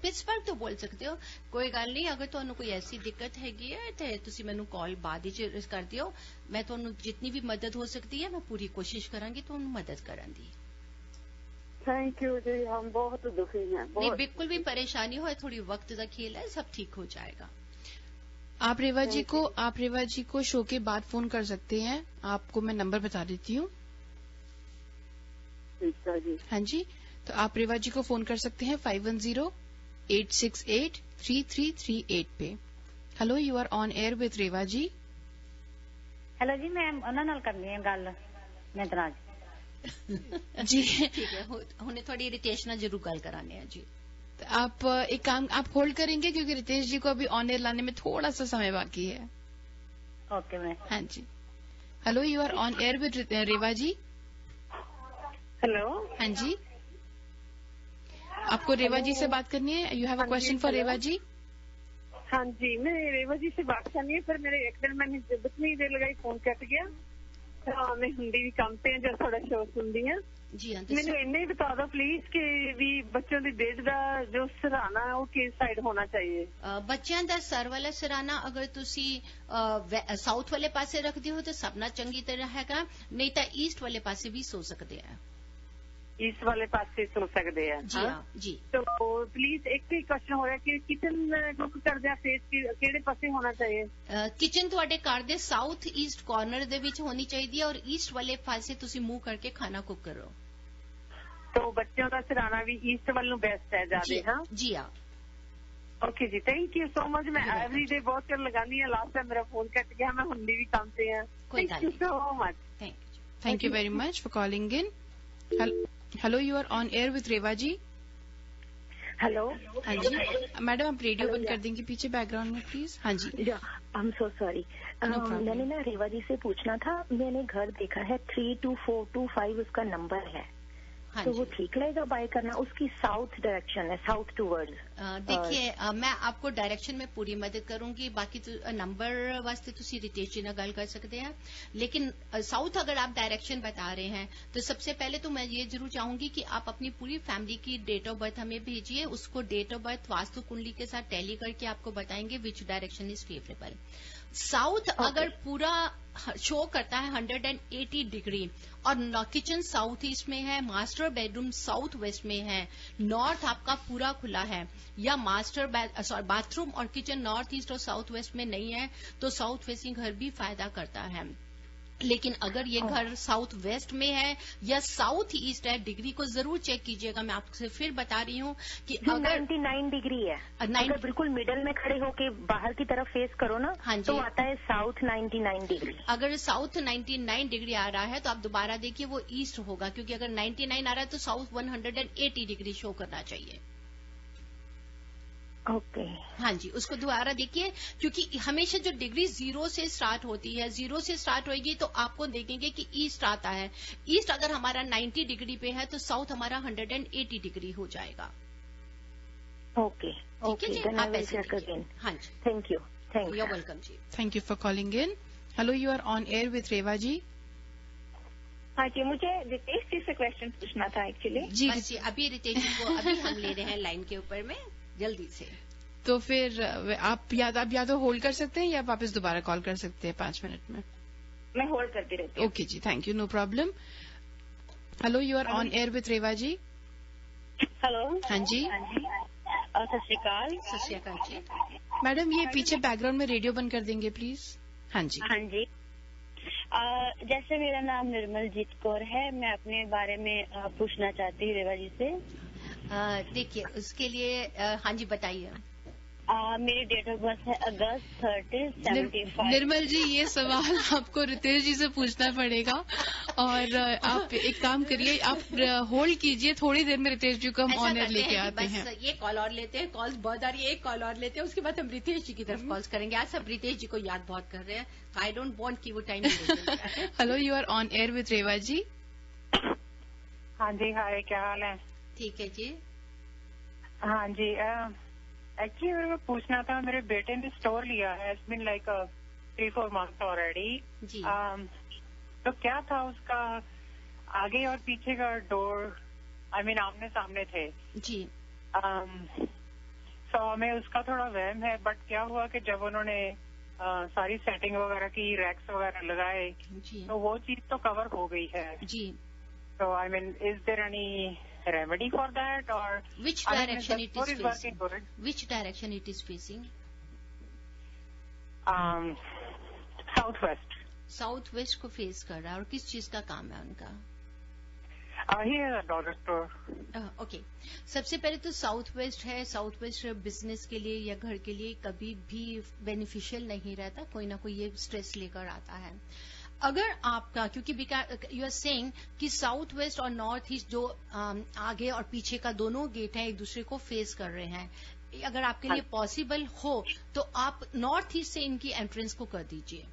पिट्सबर्ग तो बोल सकते हो, कोई गल नहीं। अगर तुहानू कोई ऐसी दिक्कत हैगी है तो तुसी मैनू कॉल बाद विच कर दियो, मैं तुहानू जितनी भी मदद हो सकती है मैं पूरी कोशिश करांगी तुहानू मदद करन दी। थैंक यू जी, हम बहुत दुखी हैं। नहीं, बिल्कुल भी परेशानी हो, थोड़ी वक्त का खेल है, सब ठीक हो जाएगा। आप रेवा जी को शो के बाद फोन कर सकते हैं। आपको मैं नंबर बता देती हूँ। हाँ जी, तो आप रेवा जी को फोन कर सकते हैं 5108683338 पे। Hello, you are on air with Reva ji. Hello जी, मैं उन्हां नाल करनी है गल, नेतराज जी। ठीक है, हुणे थोड़ी रितेश नाल जरूर गल कराने हैं जी। आप एक काम, आप होल्ड करेंगे क्योंकि रितेश जी को अभी ऑन एयर लाने में थोड़ा सा समय बाकी है। Okay ma'am. हाँ जी। Hello, you are on air with Reva ji. Hello. हाँ जी, आपको रेवा जी से बात करनी है। You have a question for Reva ji. हाँ जी, मैं रेवा जी से बात करनी है, पर मेरे एक दिन मैंने जितनी देर लगाई फोन कट गया, मैं हिंदी भी ਕੰਮ ਤੇ ਜਾਂ ਤੁਹਾਡਾ ਸ਼ੋਅ ਸੁਣਦੀ ਹਾਂ ਜੀ ਹਾਂ ਮੈਨੂੰ ਇੰਨਾ ਹੀ ਬਤਾ ਦਿਓ ਪਲੀਜ਼ ਕਿ ਵੀ ਬੱਚਿਆਂ ਦੀ ਬੈੱਡ ਦਾ ਜੋ ਸਿਰਹਾਣਾ ਹੈ ਉਹ ਕਿਸ ਸਾਈਡ ਹੋਣਾ ਚਾਹੀਏ ਬੱਚਿਆਂ ਦਾ ਸਰ ਵਾਲਾ ਸਿਰਹਾਣਾ ਅਗਰ ਤੁਸੀਂ ਸਾਊਥ ਵਾਲੇ ਪਾਸੇ ਰੱਖਦੇ ਹੋ ਤਾਂ ਸਭ ਨਾਲ ਚੰਗੀ ਤਰ੍ਹਾਂ ਹੈਗਾ ਨਹੀਂ ਤਾਂ ਈਸਟ ਵਾਲੇ ਪਾਸੇ ਵੀ ਸੋ ਸਕਦੇ ਆ ਈਸਟ ਵਾਲੇ ਪਾਸੇ ਸੋ ਸਕਦੇ ਆ ਜੀ ਹਾਂ ਜੀ तो प्लीज एक ही क्वेश्चन हो रहा है कि किचन कुक करदे फेस ਕਿਹੜੇ ਪਾਸੇ ਹੋਣਾ ਚਾਹੀਏ ਕਿਚਨ ਤੁਹਾਡੇ ਘਰ ਦੇ ਸਾਊਥ ਈਸਟ ਕਾਰਨਰ ਦੇ ਵਿੱਚ ਹੋਣੀ ਚਾਹੀਦੀ ਹੈ ਔਰ ਈਸਟ ਵਾਲੇ ਪਾਸੇ ਤੁਸੀਂ ਮੂੰਹ ਕਰਕੇ ਖਾਣਾ ਕੁਕ ਕਰੋ तो ਬੱਚਿਆਂ ਦਾ ਸਿਰਹਾਣਾ ਵੀ ਈਸਟ ਵੱਲ ਨੂੰ ਬੈਸਟ ਹੈ ਜ਼ਿਆਦਾ ਹਾਂ ਜੀ ਹਾਂ ओके जी थैंक यू सो मच मैं एवरी डे बहुत कर लगानी है लास्ट टाइम मेरा फोन कट गया मैं हिंदी भी काम से है thank you so much thank you very much for calling in hello you are on air with Reva ji hello हाँ जी मैडम आप रेडियो बंद कर देंगे पीछे बैकग्राउंड में प्लीज हाँ जी आई एम सो सॉरी मैंने ना रेवा जी से पूछना था मैंने घर देखा है 32425 उसका नंबर है हाँ तो वो ठीक लगेगा बाय करना उसकी साउथ डायरेक्शन है साउथ टूवर्ड्स देखिए मैं आपको डायरेक्शन में पूरी मदद करूंगी बाकी तो नंबर वास्ते तुसी रितेश जी नाल गल कर सकते हैं लेकिन साउथ अगर आप डायरेक्शन बता रहे हैं तो सबसे पहले तो मैं ये जरूर चाहूंगी कि आप अपनी पूरी फैमिली की डेट ऑफ बर्थ हमें भेजिए उसको डेट ऑफ बर्थ वास्तु कुंडली के साथ टैली करके आपको बताएंगे which direction is favourable south अगर पूरा शो करता है 180 डिग्री और किचन साउथ ईस्ट में है मास्टर बेडरूम साउथ वेस्ट में है नॉर्थ आपका पूरा खुला है या बाथरूम और किचन नॉर्थ ईस्ट और साउथ वेस्ट में नहीं है तो साउथ फेसिंग घर भी फायदा करता है लेकिन अगर ये घर साउथ वेस्ट में है या साउथ ईस्ट है डिग्री को जरूर चेक कीजिएगा मैं आपसे फिर बता रही हूँ कि अगर 99 डिग्री है अगर बिल्कुल मिडल में खड़े होके बाहर की तरफ फेस करो ना हाँ तो आता है साउथ 99 डिग्री अगर साउथ 99 डिग्री आ रहा है तो आप दोबारा देखिए वो ईस्ट होगा क्योंकि अगर 99 आ रहा है तो साउथ 180 डिग्री शो करना चाहिए ओके हाँ जी उसको दोबारा देखिए क्योंकि हमेशा जो डिग्री 0 से स्टार्ट होती है 0 से स्टार्ट होगी तो आपको देखेंगे कि ईस्ट आता है ईस्ट अगर हमारा 90 डिग्री पे है तो साउथ हमारा 180 डिग्री हो जाएगा ओके ओके आप ऐसे देखिए हाँ जी थैंक यू यू वेलकम जी thank you for calling in hello you are on air with Reva ji हाँ जी मुझे रितेश जी से क्वेश्चन पूछना था एक्चुअली जी अभी रितेश जी को अभी हम ले रहे हैं लाइन के ऊपर में जल्दी से तो फिर आप या तो होल्ड कर सकते हैं या वापस दोबारा कॉल कर सकते हैं 5 मिनट में मैं होल्ड करती रहती हूँ ओके जी thank you no problem hello you are on air with Reva ji hello हाँ जी सत श्री अकाल जी मैडम ये पीछे बैकग्राउंड में रेडियो बंद कर देंगे प्लीज हाँ जी हाँ जी जैसे मेरा नाम निर्मलजीत कौर है मैं अपने बारे में पूछना चाहती हूँ रेवा जी से देखिए उसके लिए हाँ जी बताइए मेरी डेट ऑफ बर्थ है अगस्त 30/75 निर्मल जी ये सवाल आपको रितेश जी से पूछना पड़ेगा और आप एक काम करिए आप होल्ड कीजिए थोड़ी देर में रितेश जी को हम ऑनर लेके आते हैं ये कॉल और लेते हैं कॉल्स बहुत आ रही है एक कॉल और लेते हैं उसके बाद हम रितेश जी की तरफ कॉल्स करेंगे आज सब रितेश जी को याद बहुत कर रहे हैं आई डोंट वांट कि वो time hello you are on air with Reva ji हाँ जी हाय क्या हाल है ठीक है जी हाँ जी एक्चुअली मेरे को पूछना था मेरे बेटे ने स्टोर लिया है it's been like 3-4 months already जी तो क्या था उसका आगे और पीछे का डोर आई मीन आमने सामने थे जी सो हमें उसका थोड़ा वहम है बट क्या हुआ कि जब उन्होंने सारी सेटिंग वगैरह की रैक्स वगैरह लगाए जी तो वो चीज तो कवर हो गई है जी so I mean is there any remedy for that or which direction it is facing which direction it is facing southwest south west को फेस कर रहा है और किस चीज का काम है उनका he has a dollar store okay सबसे पहले तो साउथ वेस्ट है साउथ वेस्ट बिजनेस के लिए या घर के लिए कभी भी बेनिफिशियल नहीं रहता कोई ना कोई ये स्ट्रेस लेकर आता है अगर आपका क्योंकि यू आर सेइंग कि साउथ वेस्ट और नॉर्थ ईस्ट जो आगे और पीछे का दोनों गेट हैं एक दूसरे को फेस कर रहे हैं अगर आपके लिए पॉसिबल हो तो आप नॉर्थ ईस्ट से इनकी एंट्रेंस को कर दीजिए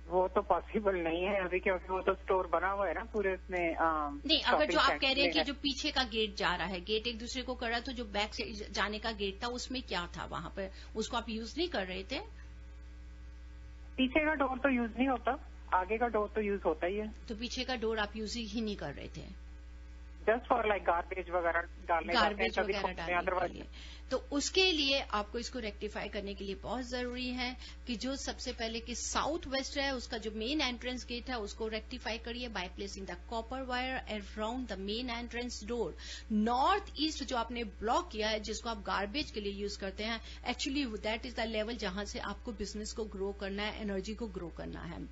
वो तो पॉसिबल नहीं है अभी क्योंकि वो तो स्टोर बना हुआ है ना पूरे उसमें नहीं अगर जो आप कह रहे हैं कि जो पीछे का गेट जा रहा है गेट एक दूसरे को कर रहा है तो जो बैक से जाने का गेट था उसमें क्या था वहां पर उसको आप यूज नहीं कर रहे थे पीछे का डोर तो यूज नहीं होता आगे का डोर तो यूज होता ही है। तो पीछे का डोर आप यूज ही नहीं कर रहे थे? जस्ट फॉर लाइक गार्बेज वगैरह डालने के लिए। तो उसके लिए आपको इसको रेक्टिफाई करने के लिए बहुत जरूरी है कि जो सबसे पहले कि साउथ वेस्ट है उसका जो मेन एंट्रेंस गेट है उसको रेक्टिफाई करिए by placing the copper wire around the main entrance door. North east जो आपने ब्लॉक किया है जिसको आप गार्बेज के लिए यूज करते हैं, actually that is the level जहां से आपको बिजनेस को ग्रो करना है, एनर्जी को ग्रो करना है।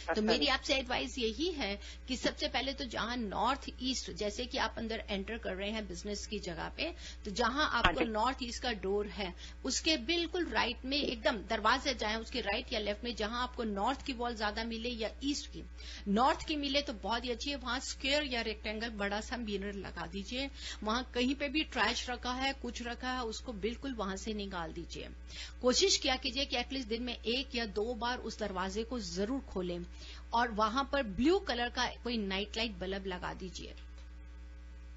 तो मेरी आपसे एडवाइस यही है कि सबसे पहले तो जहां नॉर्थ ईस्ट, जैसे कि आप अंदर एंटर कर रहे हैं बिजनेस की जगह पे, तो जहां आपको नॉर्थ ईस्ट का डोर है उसके बिल्कुल राइट में एकदम दरवाजे जाएं, उसके राइट या लेफ्ट में जहां आपको नॉर्थ की वॉल ज्यादा मिले या ईस्ट की। नॉर्थ की मिले तो बहुत ही अच्छी है, वहां स्क्वायर या रेक्टेंगल बड़ा सा मिरर लगा दीजिए। वहां कहीं पे भी ट्रैश रखा है, कुछ रखा है, उसको बिल्कुल वहां से निकाल दीजिए। कोशिश किया कीजिए कि एटलीस्ट दिन में 1 या 2 बार उस दरवाजे को जरूर खोलें और वहां पर ब्लू कलर का कोई नाइट लाइट बल्ब लगा दीजिए।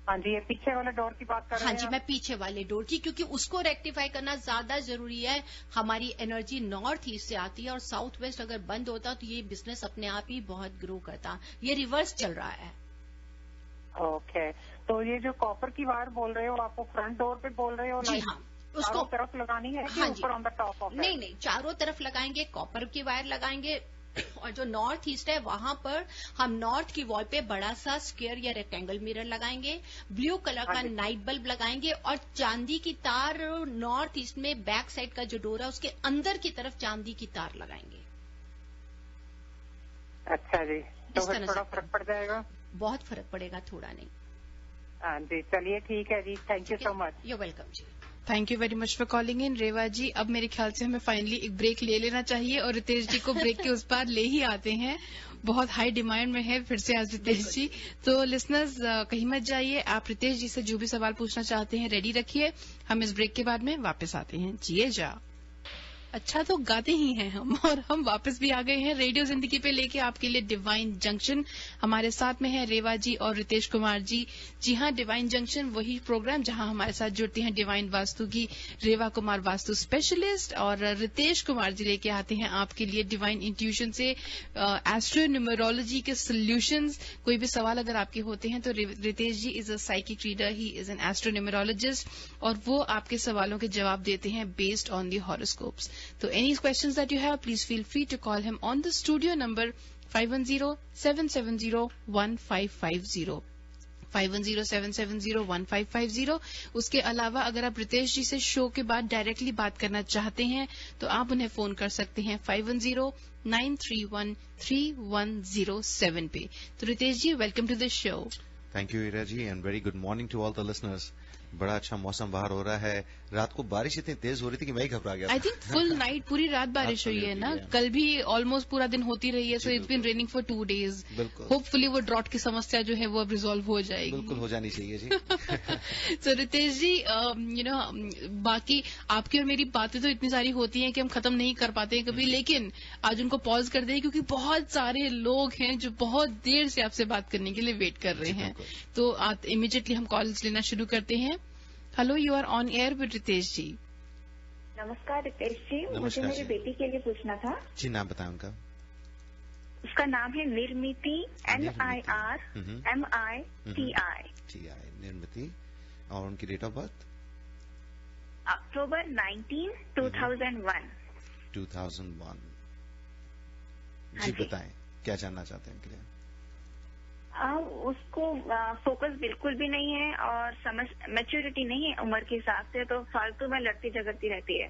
हाँ जी, ये पीछे वाले डोर की बात कर रहे हैं? हाँ जी, मैं पीछे वाले डोर की, क्योंकि उसको रेक्टिफाई करना ज्यादा जरूरी है। हमारी एनर्जी नॉर्थ ईस्ट से आती है और साउथ वेस्ट अगर बंद होता तो ये बिजनेस अपने आप ही बहुत ग्रो करता। ये रिवर्स चल रहा है। ओके, तो ये जो कॉपर की वायर बोल रहे हो आपको फ्रंट डोर पे बोल रहे हो? जी हाँ, उसको तरफ लगानी है कि ऊपर ऑन द टॉप ऑफ? नहीं, चारों तरफ लगाएंगे, कॉपर की वायर लगाएंगे और जो नॉर्थ ईस्ट है वहां पर हम नॉर्थ की वॉल पे बड़ा सा स्क्वायर या रेक्टेंगल मिरर लगाएंगे, ब्लू कलर का नाइट बल्ब लगाएंगे और चांदी की तार नॉर्थ ईस्ट में बैक साइड का जो डोर है उसके अंदर की तरफ चांदी की तार लगाएंगे। अच्छा जी, तो फिर थोड़ा फर्क पड़ जाएगा? बहुत फर्क पड़ेगा, थोड़ा नहीं। हाँ जी, चलिए ठीक है जी, thank you so much. You welcome जी। Thank you very much for calling in Reva ji. अब मेरे ख्याल से हमें फाइनली एक ब्रेक ले लेना चाहिए और रितेश जी को ब्रेक के उस पार ले ही आते हैं। बहुत हाई डिमांड में है फिर से आज रितेश जी। तो लिसनर्स कहीं मत जाइए, आप रितेश जी से जो भी सवाल पूछना चाहते हैं रेडी रखिए। हम इस ब्रेक के बाद में वापस आते हैं। जिए जा। अच्छा तो गाते ही हैं हम, और हम वापस भी आ गए हैं रेडियो जिंदगी पे लेके आपके लिए डिवाइन जंक्शन। हमारे साथ में है रेवा जी और रितेश कुमार जी। जी हाँ, डिवाइन जंक्शन वही प्रोग्राम जहां हमारे साथ जुड़ते हैं डिवाइन वास्तु की रेवा कुमार वास्तु स्पेशलिस्ट, और रितेश कुमार जी लेके आते हैं आपके लिए डिवाइन इंट्यूशन से एस्ट्रो न्यूमरोलॉजी के सोल्यूशंस। कोई भी सवाल अगर आपके होते हैं तो Ritesh ji is a psychic reader, he is an astro numerologist, और वो आपके सवालों के जवाब देते हैं based on the horoscopes. So any questions that you have, please feel free to call him on the studio number 510-770-1550. 510-770-1550। उसके अलावा अगर आप रितेश जी से शो के बाद डायरेक्टली बात करना चाहते हैं तो आप उन्हें फोन कर सकते हैं 510-931-3107 पे। तो Ritesh ji, welcome to the show. Thank you Ira ji, and very good morning to all the listeners. बड़ा अच्छा मौसम बाहर हो रहा है। रात को बारिश इतनी तेज हो रही थी कि मैं ही घबरा गया। आई थिंक फुल नाइट, पूरी रात बारिश हुई है ना। कल भी ऑलमोस्ट पूरा दिन होती रही है, so it's been raining for 2 days। Hopefully वो ड्रॉट की समस्या जो है वो अब रिजॉल्व हो जाएगी। बिल्कुल हो जानी चाहिए जी। सो रितेश जी, बाकी आपकी और मेरी बातें तो इतनी सारी होती हैं कि हम खत्म नहीं कर पाते हैं कभी, लेकिन आज उनको पॉज कर दें क्योंकि बहुत सारे लोग हैं जो बहुत देर से आपसे बात करने के लिए वेट कर रहे हैं। तो इमीडिएटली हम कॉल्स लेना शुरू करते हैं। Hello, you are on air with Ritesh ji. नमस्कार रितेश जी, मुझे मेरी बेटी के लिए पूछना था। जी, नाम बताएं उनका। उसका नाम है निर्मिति, NIRMITI। निर्मिति। और उनकी डेट ऑफ बर्थ? अक्टूबर 19, 2001। 2001। जी बताएं, क्या जानना चाहते हैं उनके लिए? उसको फोकस बिल्कुल भी नहीं है और समझ मैच्योरिटी नहीं है उम्र के हिसाब से, तो फालतू में लड़ती झगड़ती रहती है।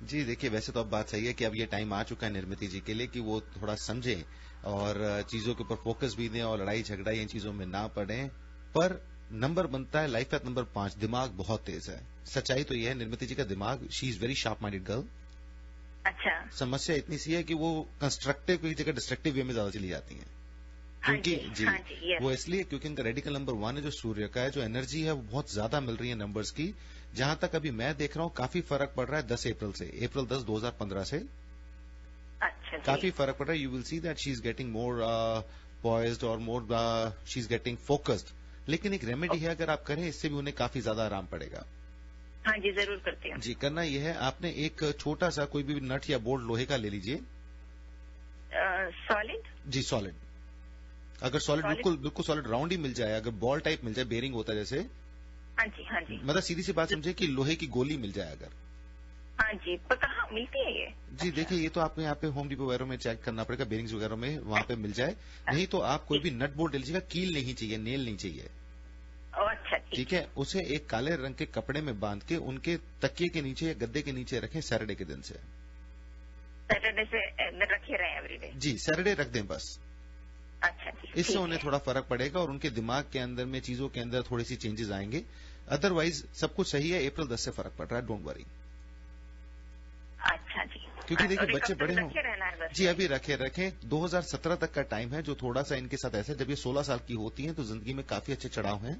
जी देखिए, वैसे तो अब बात सही है कि अब ये टाइम आ चुका है निर्मिति जी के लिए कि वो थोड़ा समझें और चीजों के ऊपर फोकस भी दें और लड़ाई झगड़ा इन चीजों में ना पड़ें। पर नंबर बनता है लाइफ का नंबर 5, दिमाग बहुत तेज है। सच्चाई तो ये है निर्मिति जी का दिमाग, she is very sharp minded girl. अच्छा, समस्या इतनी सी है कि वो कंस्ट्रक्टिव की जगह डिस्ट्रक्टिव वे में ज्यादा चली जाती हैं। क्योंकि जी वो इसलिए क्योंकि इनका रेडिकल नंबर 1 है जो सूर्य का है, जो एनर्जी है वो बहुत ज्यादा मिल रही है नंबर्स की। जहां तक अभी मैं देख रहा हूँ काफी फर्क पड़ रहा है 10 अप्रैल से, अप्रैल 10, 2015 से। अच्छा, काफी फर्क पड़ रहा है। You will see that she is getting more poised और more she is getting focused. लेकिन एक रेमेडी है, अगर आप करें इससे भी उन्हें काफी ज्यादा आराम पड़ेगा। हाँ जी, जरूर करती हूँ। जी, करना यह है, आपने एक छोटा सा कोई भी नट या बोल्ट लोहे का ले लीजिए। सॉलिड? जी सॉलिड। अगर सॉलिड बिल्कुल सॉलिड राउंड ही मिल जाए, अगर बॉल टाइप मिल जाए, बेरिंग होता है जैसे। हाँ जी हाँ जी। मतलब सीधी सी बात समझे कि लोहे की गोली मिल जाए अगर। हाँ जी, पर कहाँ मिलती है ये? जी देखिए, ये तो आपको यहाँ पे होम डिपो वगैरह में चेक करना पड़ेगा, बेरिंग्स वगैरह में वहां पे मिल जाए। नहीं तो आप कोई भी नट बोल्ट ले लीजिएगा, कील नहीं चाहिए, नेल नहीं चाहिए। अच्छा ठीक है, उसे एक काले रंग के कपड़े में बांध के उनके तकिए के नीचे या गद्दे के नीचे रखें सैटरडे के दिन से। सैटरडे से रखे रहे एवरीडे? जी, सैटरडे रख दें बस। अच्छा जी, इससे उन्हें थोड़ा फर्क पड़ेगा और उनके दिमाग के अंदर में चीजों के अंदर थोड़ी सी चेंजेस आएंगे। अदरवाइज सब कुछ सही है, अप्रैल 10 से फर्क पड़ रहा है, डोंट वरी। अच्छा जी, क्योंकि देखिए बच्चे बड़े हों। जी अभी रखें 2017 तक का टाइम है, जो थोड़ा सा इनके साथ ऐसा है, जब ये 16 साल की होती हैं तो जिंदगी में काफी अच्छे चढ़ाव हैं।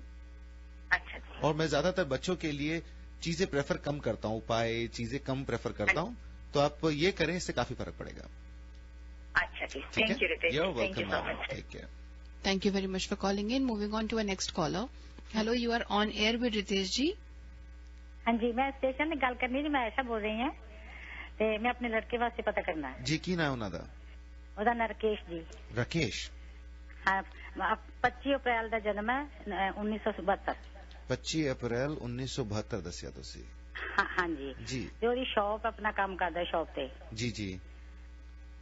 अच्छा जी। और मैं ज्यादातर बच्चों के लिए चीजें प्रेफर कम करता हूँ, उपाय चीजें कम प्रेफर करता हूँ, तो आप ये करें, इससे काफी फर्क पड़ेगा। अच्छा जी, thank you Ritesh, You're welcome, take care. Thank you very much for calling in. Moving on to our next caller. Hello, you are on air with Ritesh ji. हाँ जी, मैं स्टेशन ने गल करनी जी, मैं ऐसा बोल रही हैं ते मैं अपने लड़के वास्ते पता करना है। जी की नाम उन्हां दा? ਉਹਦਾ ਨਰਕੇਸ਼ ਜੀ। राकेश? हाँ, 25 अप्रैल ਦਾ जन्म है 1972। 25 अप्रैल 1972 ਦੱਸਿਆ ਤੁਸੀਂ? हाँ जी जी। ਤੇ ਉਹਦੀ ਸ਼ਾਪ ਆਪਣਾ ਕੰਮ ਕਰਦਾ ਸ਼ਾਪ ਤੇ। जी जी।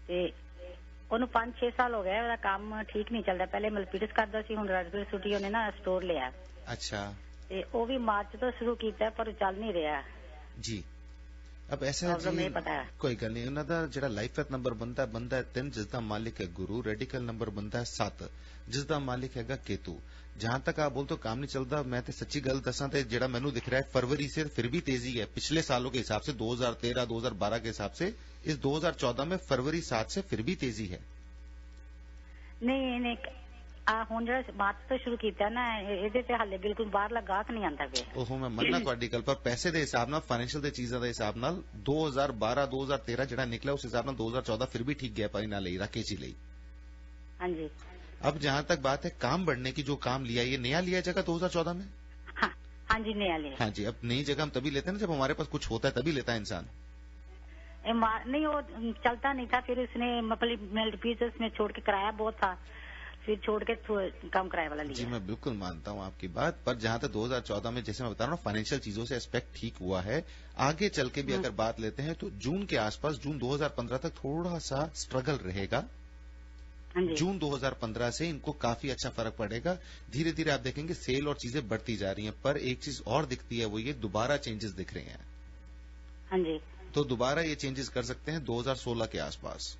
ਤੇ ਉਹਨੂੰ 5-6 ਸਾਲ ਹੋ ਗਏ, ਉਹਦਾ ਕੰਮ ਠੀਕ ਨਹੀਂ ਚੱਲਦਾ। ਪਹਿਲੇ ਮਲਪੀਟਸ ਕਰਦਾ ਸੀ, ਹੁਣ ਰਾਜਪੁਰ ਸਿਟੀ ਉਹਨੇ ਨਾ ਸਟੋਰ ਲਿਆ। अच्छा। ਤੇ ਉਹ ਵੀ ਮਾਰਚ ਤੋਂ ਸ਼ੁਰੂ ਕੀਤਾ ਪਰ ਉਹ ਚੱਲ ਨਹੀਂ ਰਿਹਾ। जी। अब ऐसा है जी, कोई गल नहीं, उन्होंने ਜਿਹੜਾ ਲਾਈਫ ਪੈਥ ਨੰਬਰ ਬੰਦਾ ਹੈ 3, ਜਿਸ ਦਾ ਮਾਲਿਕ ਹੈ ਗੁਰੂ। रेडिकल नंबर ਬੰਦਾ है 7, ਜਿਸ ਦਾ ਮਾਲਿਕ ਹੈਗਾ केतु। जहां तक आप बोलते हो काम नहीं चलता, मैं तो सच्ची गल दसा तो जेड़ा मैनू दिख रहा है फरवरी से फिर भी तेजी है, पिछले सालों के हिसाब से 2013 2012 के हिसाब से इस 2014 में फरवरी 7 से फिर भी तेजी है। नहीं ਹੁਣ ਜਿਹੜਾ ਮਾਰਚ ਤੋਂ ਸ਼ੁਰੂ ਕੀਤਾ ਨਾ, ਇਹਦੇ ਤੇ ਹਾਲੇ ਬਿਲਕੁਲ ਬਾਹਰਲਾ ਗਾਹਕ ਨਹੀਂ ਆਂਦਾ ਪਿਆ। ਉਹ ਮੈਂ ਮੰਨਣਾ ਤੁਹਾਡੀ ਗੱਲ, ਪਰ ਪੈਸੇ ਦੇ ਹਿਸਾਬ ਨਾਲ, ਫਾਈਨੈਂਸ਼ੀਅਲ ਦੇ ਚੀਜ਼ਾਂ ਦੇ ਹਿਸਾਬ ਨਾਲ 2012 2013 ਜਿਹੜਾ ਨਿਕਲਿਆ ਉਸ हिसाब ਨਾਲ 2014 फिर भी ठीक गया पर ना ਲਈ राकेश जी ਲਈ। हाँ जी। अब जहां तक बात है काम बढ़ने की, जो काम लिया ये नया लिया जगह 2014 में? हाँ जी, नया लिया। हाँ जी, अब नई जगह हम तभी लेते हैं ना जब हमारे पास कुछ होता है, तभी लेता है इंसान। नहीं वो चलता नहीं था, फिर उसने मल्टीपीस में छोड़ के किराया बहुत था, फिर छोड़ के कम किराए वाला लिया। जी मैं बिल्कुल मानता हूँ आपकी बात, पर जहां तक 2014 में जैसे मैं बता रहा हूँ फाइनेंशियल चीजों से एस्पेक्ट ठीक हुआ है। आगे चल के भी अगर बात लेते हैं तो जून के आसपास, जून 2015 तक थोड़ा सा स्ट्रगल रहेगा। जून 2015 से इनको काफी अच्छा फर्क पड़ेगा। धीरे धीरे आप देखेंगे सेल और चीजें बढ़ती जा रही हैं, पर एक चीज और दिखती है, वो ये दोबारा चेंजेस दिख रहे हैं। हाँ जी। तो दोबारा ये चेंजेस कर सकते हैं 2016 के आसपास।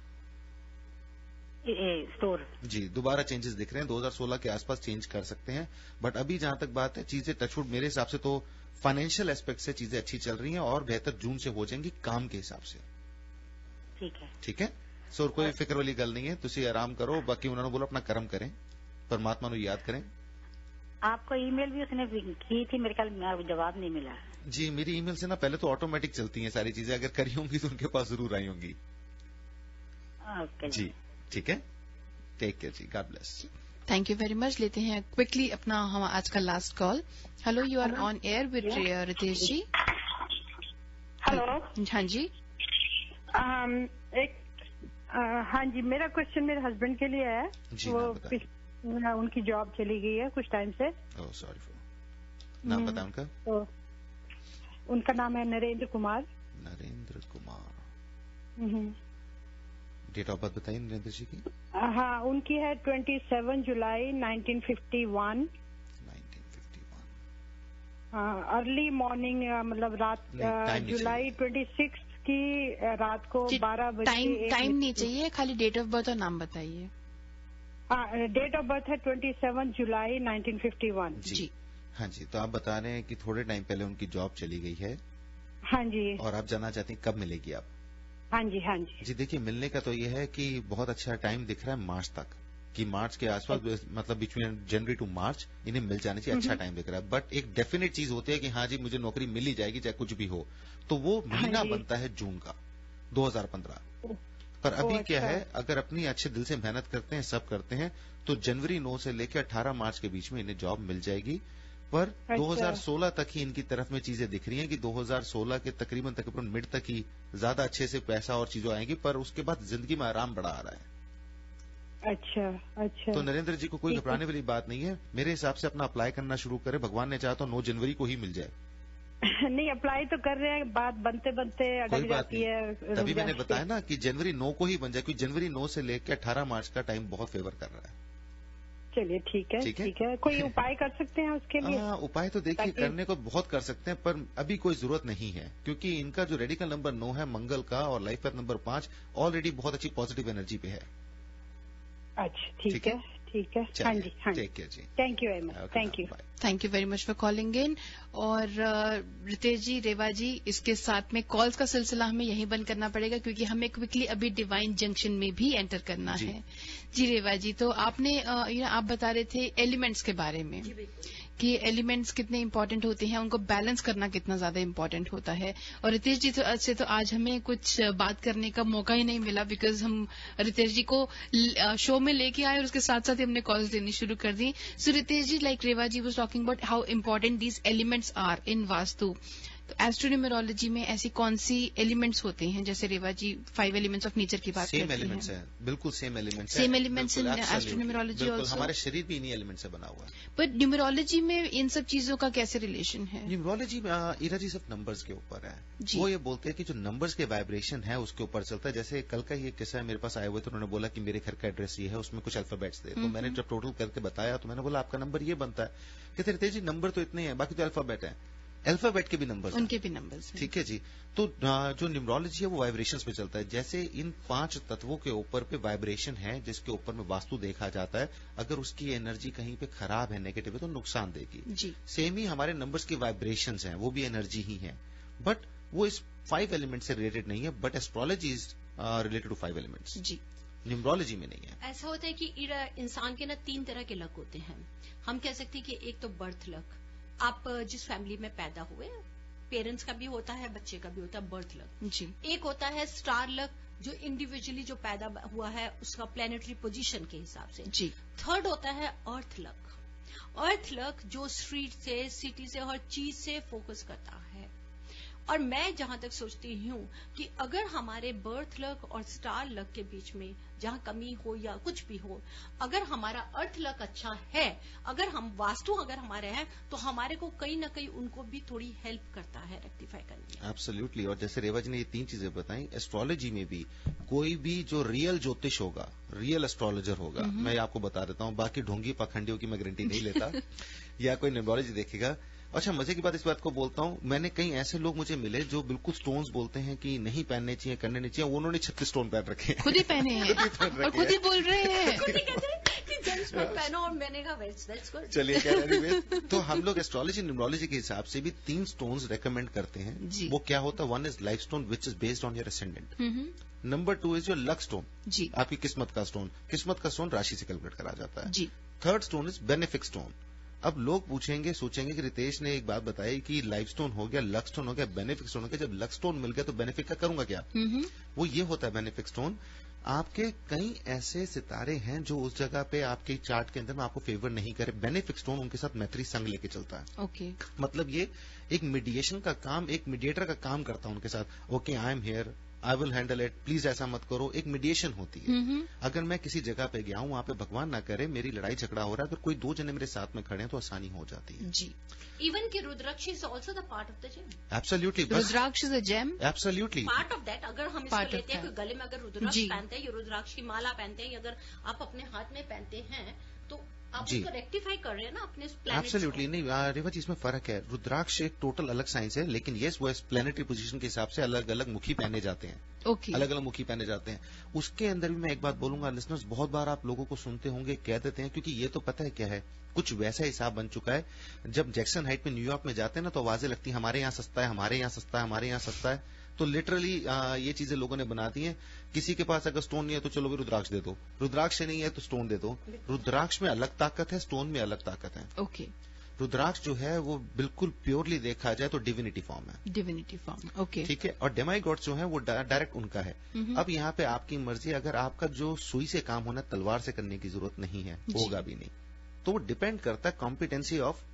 स्टोर जी दोबारा चेंजेस दिख रहे हैं, 2016 के आसपास चेंज कर सकते हैं। बट अभी जहां तक बात है, चीजें टचवुड मेरे हिसाब से तो फाइनेंशियल एस्पेक्ट से चीजें अच्छी चल रही हैं और बेहतर जून से हो जाएंगी काम के हिसाब से। ठीक है सो कोई फिक्र वाली गल नहीं है, तुसी आराम करो। बाकी उन्होंने बोला अपना कर्म करें, परमात्मा को याद करें। आपको ईमेल भी उसने की थी, मेरे ख्याल जवाब नहीं मिला। जी मेरी ईमेल से ना पहले तो ऑटोमेटिक चलती हैं सारी चीजें, अगर करी होंगी तो उनके पास जरूर आई होंगी। जी ठीक है, टेक केयर जी, God bless. Thank you very much. लेते हैं क्विकली अपना हम आज का last call. Hello, you are on air with Ritesh ji. Hello. हाँ जी। हाँ जी, मेरा क्वेश्चन मेरे हस्बैंड के लिए है। वो उनकी जॉब चली गई है कुछ टाइम से। Oh sorry for. नाम बता उनका। तो उनका नाम है Narendra Kumar. Narendra Kumar. Date of birth बताइए नरेंद्र जी की। हाँ, उनकी है 27 जुलाई 1951। अर्ली मॉर्निंग, मतलब रात, जुलाई 26 की रात को 12 बजे। टाइम नहीं चाहिए, खाली डेट ऑफ बर्थ और नाम बताइए। डेट ऑफ बर्थ है 27 जुलाई 1951। जी हाँ जी, तो आप बता रहे हैं कि थोड़े टाइम पहले उनकी जॉब चली गई है। हाँ जी। और आप जानना चाहती हैं कब मिलेगी आप? हाँ जी हाँ जी। जी देखिए, मिलने का तो ये है कि बहुत अच्छा टाइम दिख रहा है मार्च तक, कि मार्च के आसपास, मतलब बिटवीन जनवरी टू मार्च इन्हें मिल जाने चाहिए। अच्छा टाइम दिख रहा है, बट एक डेफिनेट चीज होती है कि हाँ जी मुझे नौकरी मिल ही जाएगी चाहे कुछ भी हो, तो वो महीना बनता है जून का 2015। पर अभी क्या है, अगर अपनी अच्छे दिल से मेहनत करते हैं, सब करते हैं, तो जनवरी 9 से लेकर 18 मार्च के बीच में इन्हें जॉब मिल जाएगी। पर 2016 तक ही इनकी तरफ में चीजें दिख रही हैं कि 2016 के तकरीबन मिड तक ही ज्यादा अच्छे से पैसा और चीजें आएंगी, पर उसके बाद जिंदगी में आराम बड़ा आ रहा है। अच्छा अच्छा। तो नरेंद्र जी को कोई घबराने वाली बात नहीं है, मेरे हिसाब से अपना अप्लाई करना शुरू करें, भगवान ने चाहा तो 9 जनवरी को ही मिल जाए। नहीं, अप्लाई तो कर रहे हैं, बात बनते बनते अटक जाती है। तभी मैंने बताया ना कि जनवरी 9 को ही बन जाए, क्योंकि जनवरी 9 से लेकर 18 मार्च का टाइम बहुत फेवर कर रहा है। चलिए ठीक है। कोई उपाय कर सकते हैं उसके लिए? उपाय तो देखिए करने को बहुत कर सकते हैं, पर अभी कोई जरूरत नहीं है, क्योंकि इनका जो रेडिकल नंबर 9 है मंगल का और लाइफ पाथ नंबर 5 ऑलरेडी बहुत अच्छी पॉजिटिव एनर्जी पे है। अच्छा ठीक है। हाँ जी टेक केयर जी। Thank you very much. Thank you very much for calling in. और रितेश जी, रेवा जी, इसके साथ में कॉल्स का सिलसिला हमें यहीं बंद करना पड़ेगा, क्योंकि हमें क्विकली अभी डिवाइन जंक्शन में भी एंटर करना है। जी रेवा जी, तो आपने आप बता रहे थे एलिमेंट्स के बारे में कि एलिमेंट्स कितने इंपॉर्टेंट होते हैं, उनको बैलेंस करना कितना ज्यादा इंपॉर्टेंट होता है। और रितेश जी से तो आज हमें कुछ बात करने का मौका ही नहीं मिला, बिकॉज हम रितेश जी को शो में लेके आए और उसके साथ साथ ही हमने कॉल्स लेनी शुरू कर दी। So Ritesh ji, like Reva ji was talking about how important these elements are in vastu. तो एस्ट्रोन्यूमेरोलॉजी में ऐसी कौन सी एलिमेंट्स होते हैं, जैसे रेवा जी 5 एलिमेंट्स ऑफ नेचर की बात करती हैं? सेम एलिमेंट्स है, बिल्कुल सेम एलिमेंट्स इन एस्ट्रोन्यूमेरोलॉजी ऑल्सो। हमारे शरीर भी इन्हीं एलिमेंट से बना हुआ है। बट न्यूमेरोलॉजी में इन सब चीजों का कैसे रिलेशन है? न्यूमेरोलॉजी में ईरा जी सिर्फ नंबर्स के ऊपर है। वो ये बोलते हैं कि जो नंबर्स के वाइब्रेशन है उसके ऊपर चलता है। जैसे कल का ये किस्सा है, मेरे पास आए हुए तो उन्होंने बोला कि मेरे घर का एड्रेस ये है, उसमें कुछ अल्फाबेट्स थे। तो मैंने जब टोटल करके बताया तो मैंने बोला आपका नंबर ये बनता है। कहते रितेश जी नंबर तो इतने हैं, बाकी तो अल्फाबेट है। अल्फाबेट के भी नंबर्स, उनके भी नंबर्स, ठीक है जी। तो जो न्यूमरोलॉजी है वो वाइब्रेशंस पे चलता है। जैसे इन 5 तत्वों के ऊपर पे वाइब्रेशन है जिसके ऊपर में वास्तु देखा जाता है। अगर उसकी एनर्जी कहीं पे खराब है, नेगेटिव है, तो नुकसान देगी जी। सेम ही हमारे नंबर्स की वाइब्रेशंस हैं, वो भी एनर्जी ही है, बट वो इस 5 एलिमेंट से रिलेटेड नहीं है। But astrology is related to 5 elements जी, न्यूमरोलॉजी में नहीं है। ऐसा होता है कि इंसान के ना 3 तरह के लक होते हैं। हम कह सकते हैं कि एक तो बर्थ लक, आप जिस फैमिली में पैदा हुए, पेरेंट्स का भी होता है, बच्चे का भी होता है बर्थ लक जी। एक होता है स्टार लक, जो इंडिविजुअली जो पैदा हुआ है उसका प्लैनेटरी पोजीशन के हिसाब से जी। थर्ड होता है अर्थ लक। अर्थ लक जो स्ट्रीट से, सिटी से, हर चीज से फोकस करता है। और मैं जहां तक सोचती हूँ कि अगर हमारे बर्थ लक और स्टार लक के बीच में जहां कमी हो या कुछ भी हो, अगर हमारा अर्थ लक अच्छा है, अगर हम वास्तु अगर हमारे हैं, तो हमारे को कहीं ना कहीं उनको भी थोड़ी हेल्प करता है रेक्टिफाई करने में। एब्सोल्युटली। और जैसे रेवा जी ने ये 3 चीजें बताई, एस्ट्रोलॉजी में भी कोई भी जो रियल ज्योतिष होगा, रियल एस्ट्रोलॉजर होगा, मैं आपको बता देता हूँ, बाकी ढोंगी पाखंडियों की मैं गारंटी नहीं लेता या कोई न्यूमरोलॉजी देखेगा। अच्छा, मजे की बात इस बात को बोलता हूँ, मैंने कई ऐसे लोग मुझे मिले जो बिल्कुल स्टोन्स बोलते हैं कि नहीं पहनने चाहिए, करने नहीं चाहिए, उन्होंने 36 स्टोन पहन रखे हैं, खुद ही पहने हैं और खुद ही बोल रहे हैं पहनो। और मैंने कहा चलिए खैर, तो हम लोग एस्ट्रोलॉजी न्यूमरोलॉजी के हिसाब से भी 3 स्टोन्स रेकमेंड करते हैं। वो क्या होता है? 1 is life stone which is based on your ascendant. Number 2 is your luck stone जी, आपकी किस्मत का स्टोन। किस्मत का स्टोन राशि से कैलकुलेट करा जाता है जी। Third stone is benefic stone. अब लोग पूछेंगे, सोचेंगे कि रितेश ने एक बात बताई कि लाइफ स्टोन हो गया, लक स्टोन हो गया, बेनिफिक स्टोन हो गया। जब लक स्टोन मिल गया तो बेनिफिक का करूंगा क्या? वो ये होता है बेनिफिक स्टोन, आपके कई ऐसे सितारे हैं जो उस जगह पे आपके चार्ट के अंदर में आपको फेवर नहीं करे, बेनिफिक स्टोन उनके साथ मैत्री संग लेके चलता है। ओके, मतलब ये एक मीडिएशन का काम, एक मीडिएटर का काम करता है उनके साथ। Okay, I am here, I will handle it, please ऐसा मत करो, एक मीडिएशन होती है। अगर मैं किसी जगह पे गया हूँ, वहां पे भगवान ना करे मेरी लड़ाई झगड़ा हो रहा है, अगर कोई 2 जने मेरे साथ में खड़े हैं तो आसानी हो जाती है जी। इवन की rudraksha is also the part of the gem. Absolutely, rudraksha is a gem, absolutely part of that. अगर हम इसको लेते हैं, गले में अगर रुद्राक्ष पहनते हैं, रुद्राक्ष की माला पहनते हैं, अगर आप अपने हाथ में पहनते हैं तो आप उसको रेक्टिफाई कर रहे हैं ना अपने प्लैनेट। एब्सोल्युटली नहीं रेवा जी, इसमें फर्क है। रुद्राक्ष एक टोटल अलग साइंस है, लेकिन यस वो प्लैनेटरी पोजीशन के हिसाब से अलग अलग मुखी पहने जाते हैं। ओके, अलग अलग मुखी पहने जाते हैं। उसके अंदर भी मैं एक बात बोलूंगा, लिसनर्स बहुत बार आप लोगों को सुनते होंगे, कह देते हैं, क्योंकि ये तो पता है क्या है, कुछ वैसा हिसाब बन चुका है। जब जैक्सन हाइट में न्यूयॉर्क में जाते हैं ना, तो आवाजें लगती है हमारे यहाँ सस्ता है, हमारे यहाँ सस्ता है, हमारे यहाँ सस्ता है। तो लिटरली ये चीजें लोगों ने बना दी हैं। किसी के पास अगर स्टोन नहीं है तो चलो भी रुद्राक्ष दे दो, रुद्राक्ष नहीं है तो स्टोन दे दो। रुद्राक्ष में अलग ताकत है, स्टोन में अलग ताकत है। ओके, रुद्राक्ष जो है वो बिल्कुल प्योरली देखा जाए तो डिविनिटी फॉर्म है, डिविनिटी फॉर्म। ओके, ठीक है। और डेमाई गॉड्स जो है वो डायरेक्ट उनका है। अब यहाँ पे आपकी मर्जी, अगर आपका जो सुई से काम होना तलवार से करने की जरूरत नहीं है, होगा भी नहीं, तो वो डिपेंड करता है कॉम्पिटेंसी ऑफ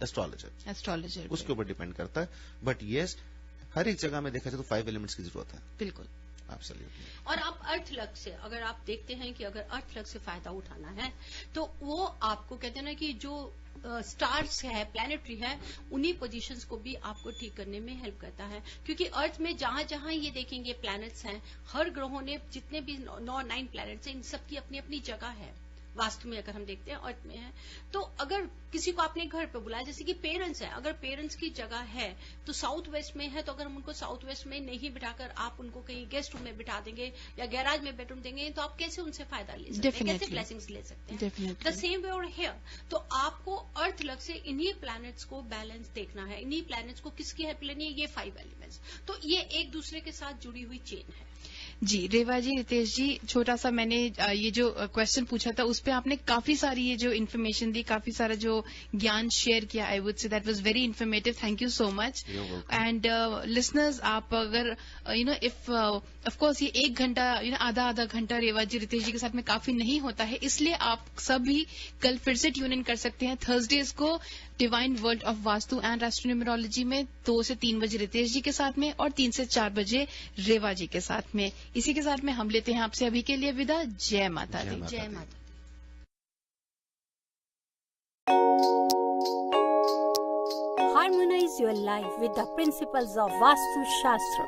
एस्ट्रोलॉजर, उसके ऊपर डिपेंड करता है। बट यस, हर एक जगह में देखा जाए तो 5 एलिमेंट्स की जरूरत है। बिल्कुल, और आप अर्थ लग से अगर आप देखते हैं कि अगर अर्थ लग से फायदा उठाना है तो वो आपको कहते हैं ना कि जो स्टार्स है, प्लैनेटरी है, उन्हीं पोजीशंस को भी आपको ठीक करने में हेल्प करता है। क्योंकि अर्थ में जहां जहां ये देखेंगे प्लैनेट्स हैं, हर ग्रहों ने जितने भी 9 प्लैनेट्स हैं, इन सबकी अपनी अपनी जगह है। वास्तु में अगर हम देखते हैं अर्थ में है, तो अगर किसी को आपने घर पे बुलाया, जैसे कि पेरेंट्स हैं, अगर पेरेंट्स की जगह है तो साउथ वेस्ट में है, तो अगर हम उनको साउथ वेस्ट में नहीं बिठाकर आप उनको कहीं गेस्ट रूम में बिठा देंगे या गैराज में बेडरूम देंगे, तो आप कैसे उनसे फायदा ले सकते हैं, कैसे ब्लेसिंग्स ले सकते हैं। द सेम वे और हेयर, तो आपको अर्थ लग से इन्हीं प्लैनेट्स को बैलेंस देखना है, इन्हीं प्लैनेट्स को किसकी हेल्प लेनी है, ये 5 एलिमेंट्स, तो ये एक दूसरे के साथ जुड़ी हुई चेन है। जी रेवा जी, रितेश जी, छोटा सा मैंने ये जो क्वेश्चन पूछा था उस पे आपने काफी सारी ये जो इन्फॉर्मेशन दी, काफी सारा जो ज्ञान शेयर किया, I would say that was very informative. Thank you so much. And listeners, आप अगर इफ ऑफ कोर्स ये 1 घंटा आधा घंटा रेवा जी, रितेश जी के साथ में काफी नहीं होता है, इसलिए आप सभी कल फिर से ट्यून इन कर सकते हैं थर्सडेज को divine world of vastu and astronumerology में 2 से 3 बजे रितेश जी के साथ में और 3 से 4 बजे रेवा जी के साथ में। इसी के साथ में हम लेते हैं आपसे अभी के लिए विदा। जय माता दी। जय माता दी। Harmonize your life with the principles of Vastu Shastra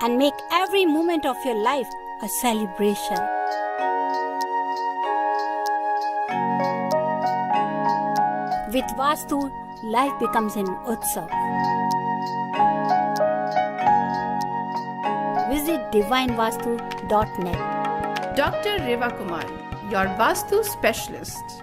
and make every moment of your life a celebration. With Vastu, life becomes an utsav. Visit divinevastu.net. Dr. Reva Kumar, your Vastu specialist.